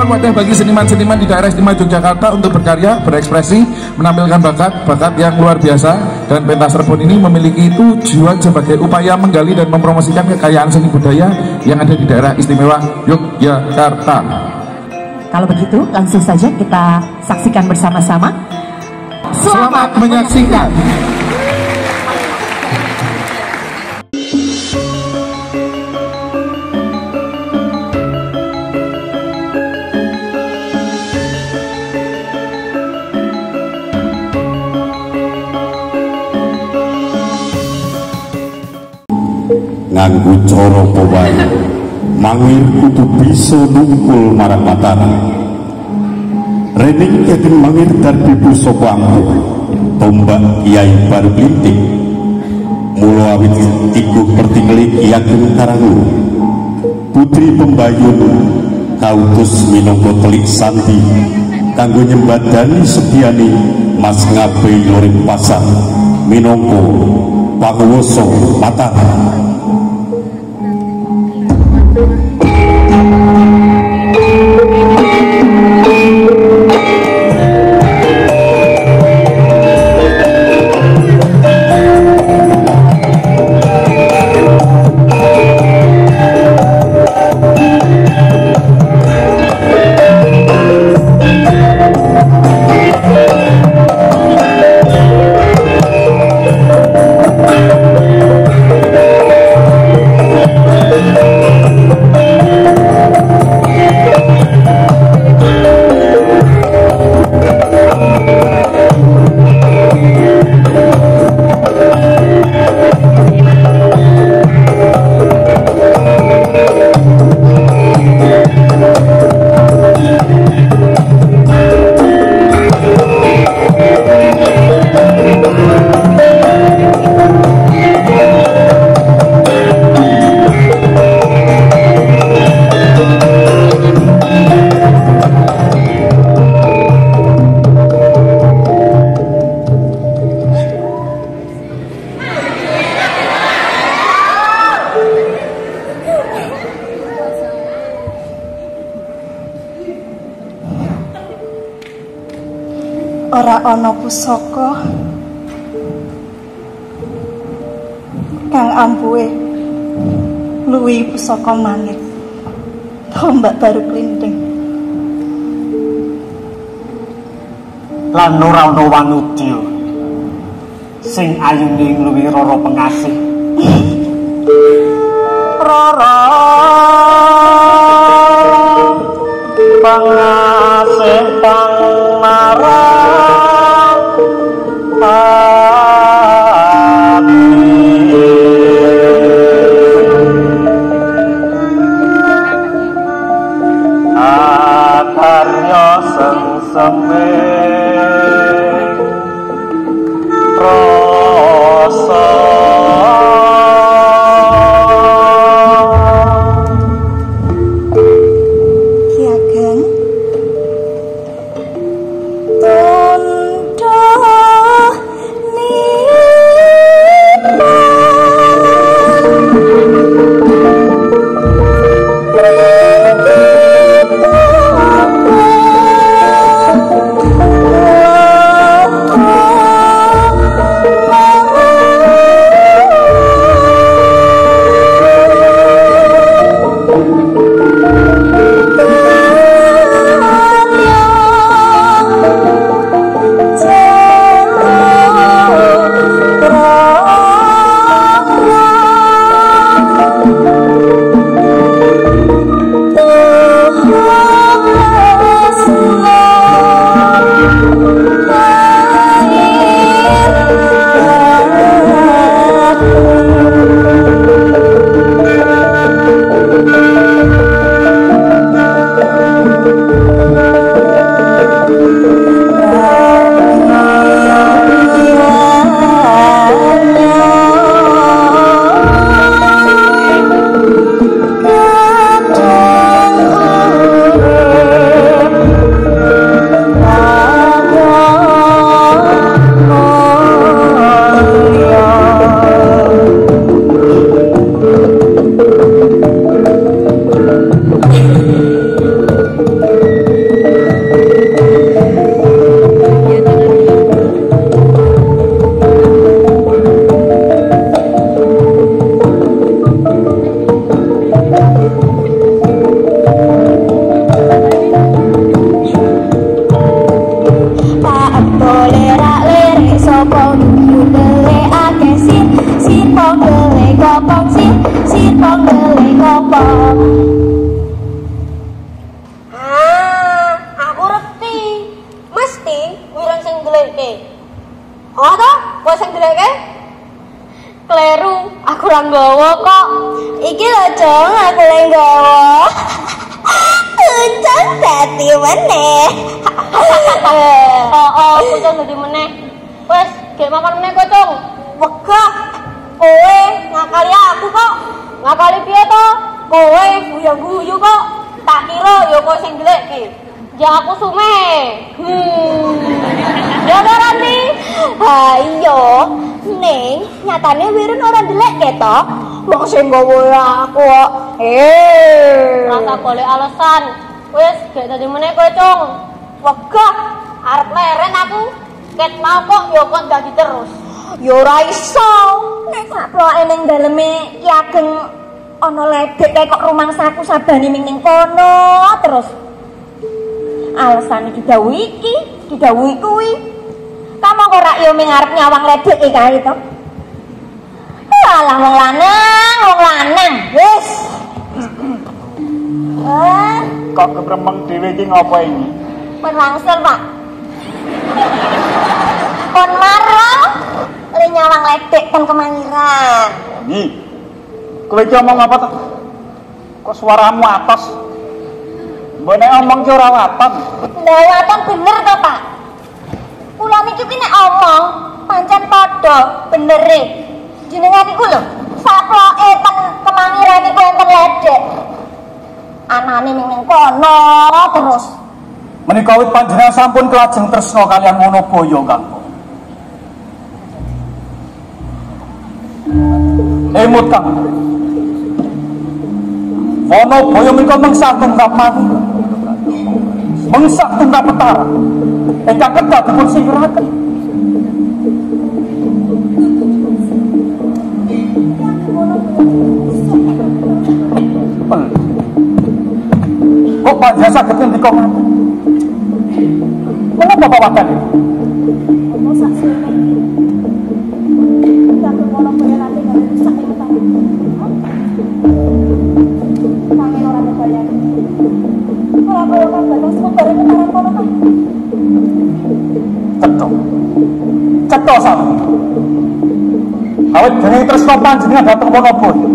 merupakan wadah bagi seniman-seniman di daerah istimewa Yogyakarta untuk berkarya, berekspresi, menampilkan bakat yang luar biasa. Dan pentas Rebon ini memiliki tujuan sebagai upaya menggali dan mempromosikan kekayaan seni budaya yang ada di daerah istimewa Yogyakarta. Kalau begitu, langsung saja kita saksikan bersama-sama. Selamat menyaksikan. Nganggo cara pawan mangir kudu bisa nungkul marang mataran rening kagem mangir darbi pusaka angkuh tombak Kyai Baru Klinting mula awit iku pertingeli Ki Ageng Karangu putri pembayun kautus minangka telik sandi kanggo nyembadani sedyane Mas Ngabe Loring Pasar minangka panguwasa Mataram. Ora ana pusaka kang ampuhe luwih pusaka manit tombak Baru Klinting lan ora ana wanudya sing ayune ngluwi Rara Pengasih Rara Pengasih Pangmarang akarya sengseme rasa Ki Ageng tondo aku lenggawa. Kucang dadi meneh. Kucang dadi meneh. Wes, gek makan meneh Kucang. Wegah. Kowe ngakali aku kok. Ngakali piye to? Kowe guyu-guyu kok. Tak kira ya kowe sing ndelekke. Ya aku sume. Ya Ranti. Ha iya, ning nyatane Wirun ora ndelekke to. Wong sing nggawe aku kok. Rasa golek alasan. Wis gek dadi meneh kowe, Cung. Wegah Arep leren aku. Ket mau kok ya kok dadi terus. ya ora iso. Nek sakploke ning daleme Ki Ageng ana ledek kaya kok rumangsaku sabane ning kono terus. Alasane didhawuhi iki, didhawuhi kuwi. Kamu kok rak yo ngarep nyawang ledek kae to. Alah wong lanang, wis. Kok kepremeng dhewe iki ngopo iki? Perangsel, Pak. Kon maro le nyawang ledek ten kemangiran. Nyi. Kowe iki omong apa to? Kok suaramu atos? Mbok nek omong ki ora waton. Lah waton bener to, Pak. Kula niki ki nek omong pancen padha benere. Jenengan iku lho, sakloke ten kemangiran iku enten ledek. Anane ning kono terus. Menika wit panjenengan sampun kelajeng tresna kalian Wonoboyo, Kang. Emut Kang. Wonoboyo menika mengsah tumrap mati. Mengsah tumrap petara. Ingkang kedah dipun singkiraken. Kok Pak Jasa saged ngendika ngoten? Menapa Bapak Wadan? Ono sak sene. Tak kono kaya nanti karo rusak iki ta. Pangen ora bayar. Ora kaya kan batas bareng karo kono kan. Cetha sami. Awit dene tresna panjenengan dhateng Wonoboyo.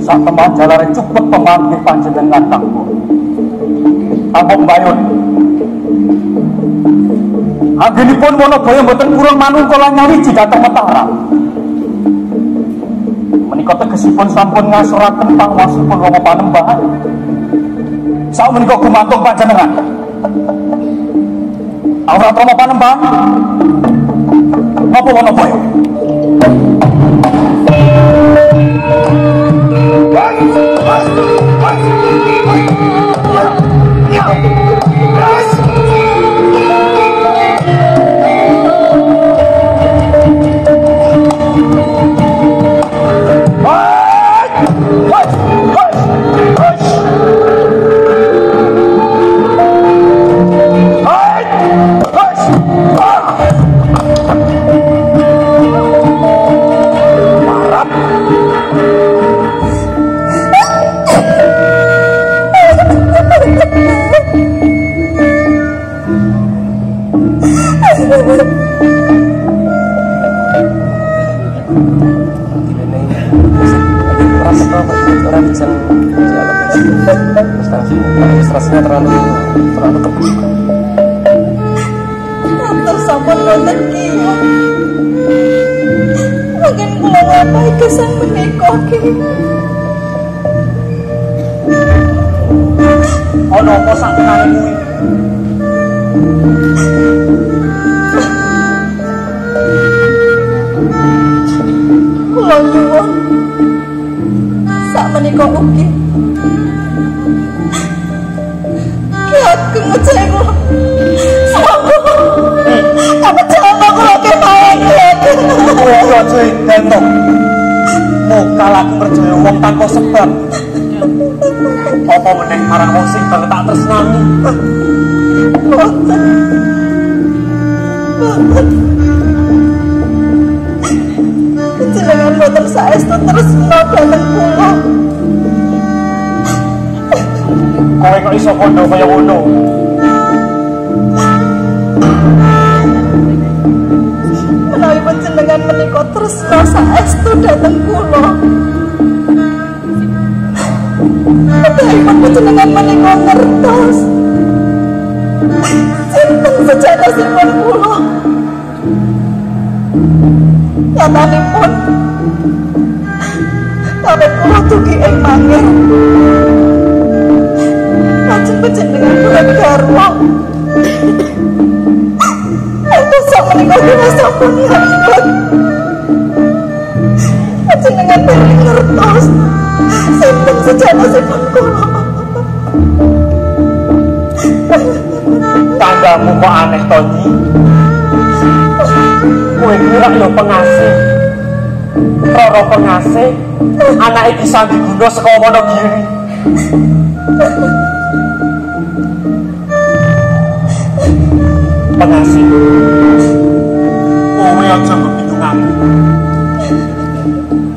Sak teman jalare cukup pemanggih panjenengan Kanggo. Ampun mbayun. Anggenipun Wonoboyo mboten kurang manungkala nyawiji dhateng Mataram. Menika tegesipun sampun ngasuraken pangwasipun Rama Panembahan. Sakmenika gumantung panjenengan. Awrat Rama Panembahan. Napa Wonoboyo? Administrasinya terlalu kebuka. Atur sampun wonten kiyo. Mungkin kula ngapahi gesang menika ki. Ono apa sak tenane kuwi? Kula nyuwun sak menika ugi Ki Ageng ngecek kula. Apa coba kula kepaen Ki Ageng. Kowe aja entuk. Mokal aku percaya wong tanpa sebab. Apa meneh marang wong sing banget tak tresnani. Boten. Jenengan boten saestu tresna dhateng kula. Kowe kok iso kondo kaya ngono? Menawi panjenengan menika tresna saestu dhateng kula. Nyatosipun panjenengan menika ngertos sinten sejatosipun kula. Nyatanipun kawit kula dugi ing mangir lajeng panjenengan bulan garwa entos sak menika kula sampun nyambut panjenengan beri ngertos sinten sejatosipun kula. Tanggamu kok aneh to, Nyi? Kowe kira yo pengasih. Roro pengasih, anake bisa diguna saka Wonogiri. Pengasih. Kowe aja kebingung aku.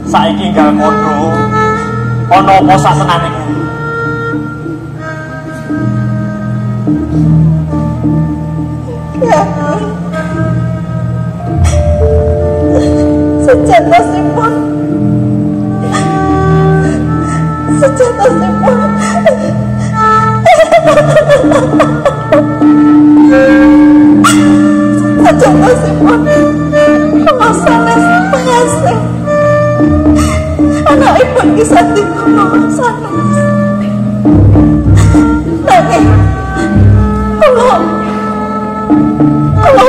Saiki gak kono. Ana apa sak senane kuwi? Ya, sejatosipun kula sanes pengasih anakipun kisah dikuno sanes nanging kula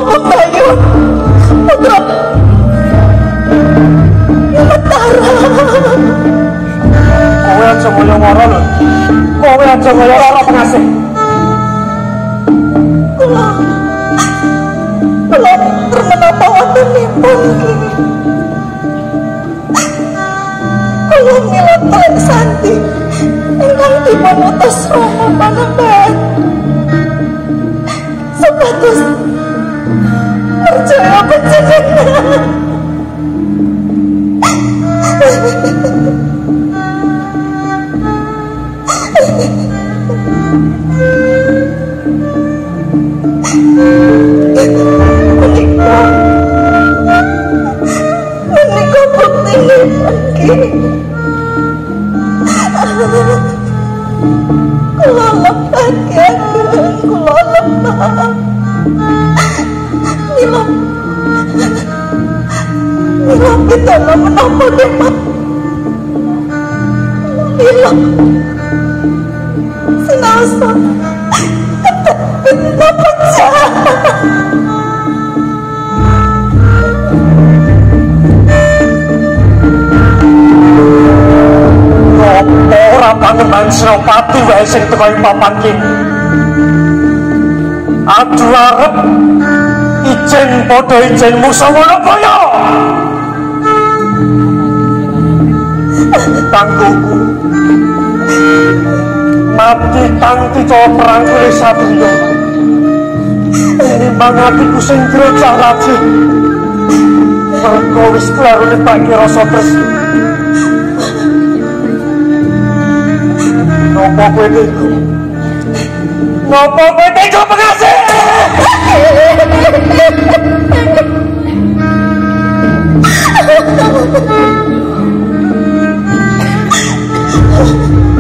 pembayun putra kowe aja ngoyo-ngoyo lho. Kowe aja ngoyo-ngoyo pengasih. Kula menapa wontenipun kula milih Lek Santi ingkang dipun utus Rama Panembahan supados percaya panjenengan. Menika buktinipun nggih. Kula lepet, kula lepet. Mila pitana menapa Demak? Mila sinasa kita pecah. Ora pangemban Senopati wae sing teko ing papan kene. Aduh arep ijen padha ijen musuh Wonoboyo. Tangguhku mati tanti to perang kuwi satriya. Nimbang atiku sing grocah raji. Mergo wis klarone pake rasa tresna. Nopo kowe tega? Nopo kowe tega pengasih?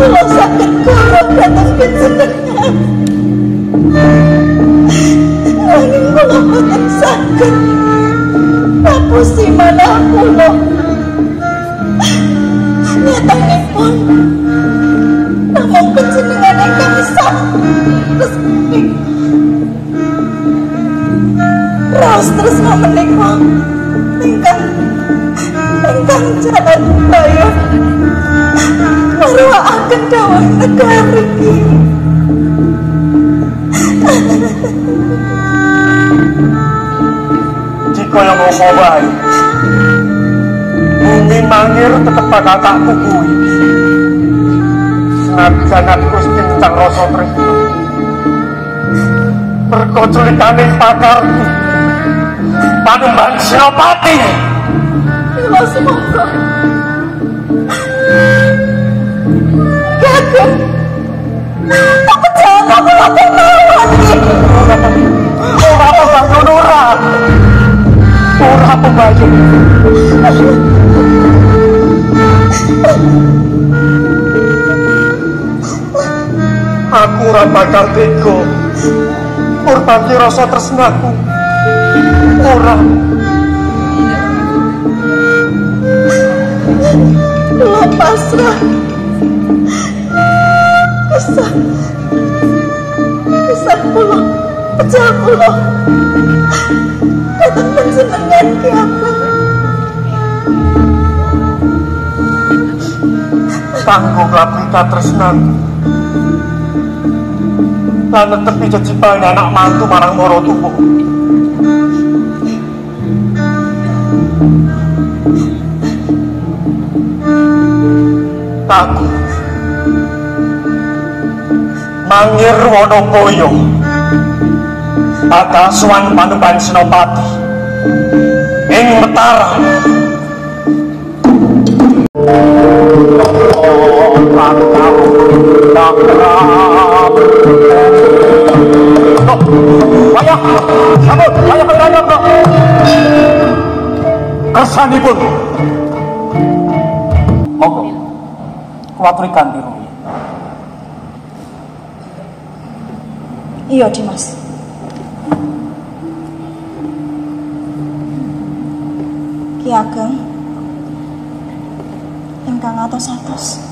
Kula saged kula kados panjenengan. Nanging kula boten saged ngapusi manah kula. Nyatanipun namung panjenengan ingkang sah resmi. Raos tresna menika ingkang jalan bayo marwaaken dawuh negari iki. Jika yang ngopo wae bumi mangir tetep bakal tak kukuhi. Senajan aku wis kencang rasa tresna. Mergo culikane pakarku Panembahan Senopati. Mila semangsa Kakek, aku jangan aku melawan ini. Ora pembayun ora. Ora pembayun. aku ora bakal tega ngorbanke rasa tresnaku. Ora. Kula pasrah. Kesah kula, pecah kula. Datang panjenengan Ki Ageng. Kanggo nglabuhi katresnaku. Lan netepi jejibane anak mantu marang maratuwa. Aku Mangir Wonokoyo Pagasuhan Panuban Senopati ing Mataram. Wayah, sambut, wayah pengrayam kok. Kersanipun. Monggo, kuaturi ganti rumiyin. Iya, Dimas. Ki Ageng ingkang atos-atos.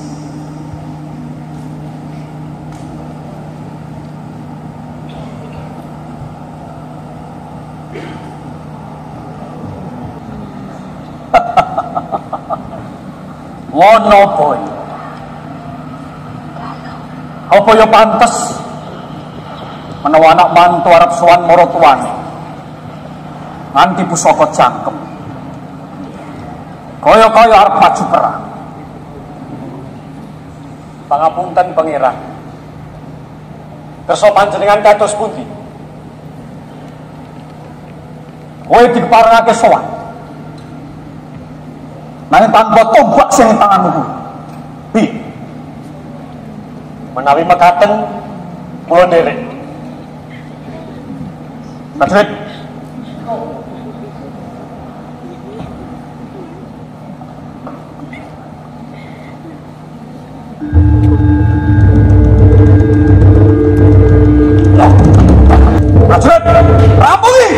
Wonoboyo, apa ya pantes menawa anak mantu arep sowan maratuwane nganti pusaka jangkem kaya-kaya arep maju perang. Pangapunten Pangeran, kersa panjenengan kados pundi? Kowe diparengake sowan nanging tanpa tombak sing tanganmu kuwi. Menawi mekaten kula nderek. Prajurit, prajurit, rampungi!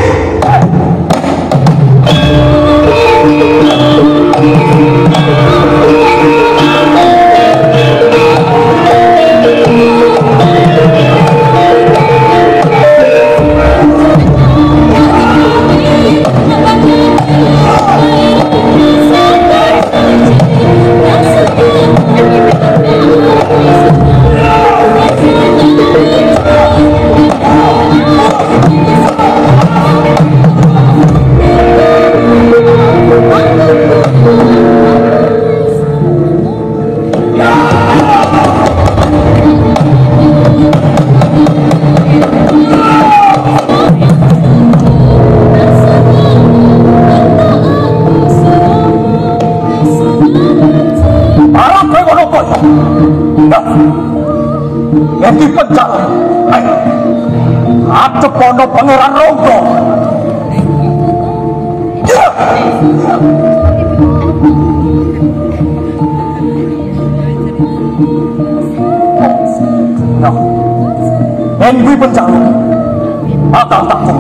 Yang di penjara, ada pono Pangeran Ronggo. Ya. Yang di penjara, akan takut.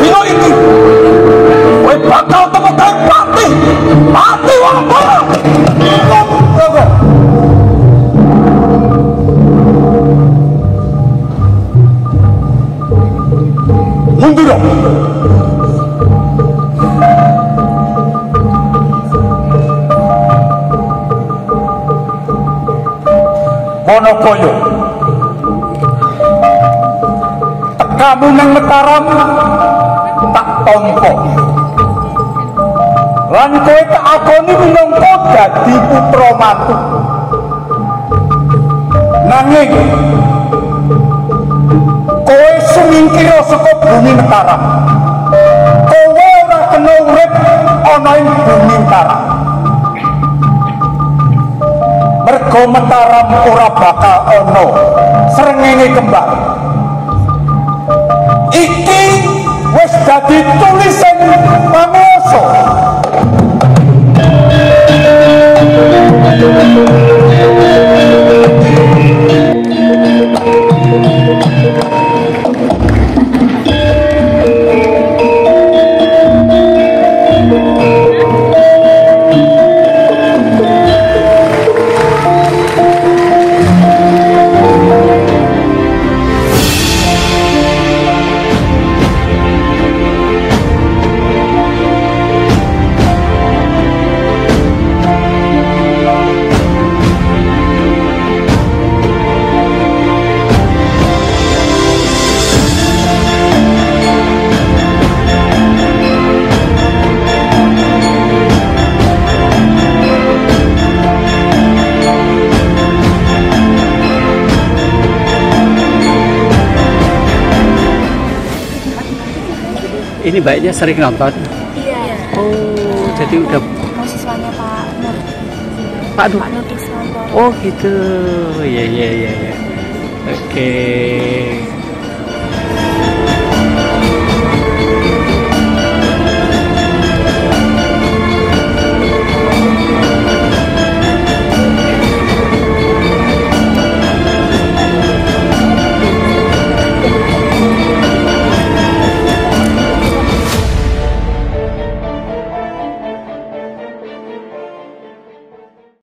dino iki kowe bakal temukan mati wong para. Mundur. Monokoyo tekamu nang Mataram tak tompo lan kowe tak akoni minangka dadi putra mantu nanging kowe sumingkira saka bumi Mataram kowe ora kena urip ana ing bumi Mataram mergo Mataram ora bakal ana srengenge kembang iki wis dadi tulisan panguwasa. Ini baiknya sering nonton? Iya. Oh, jadi udah mahasiswanya Pak Nur. Pak Nur. Pak Nur Diswanto. Oh gitu. Ya. Oke.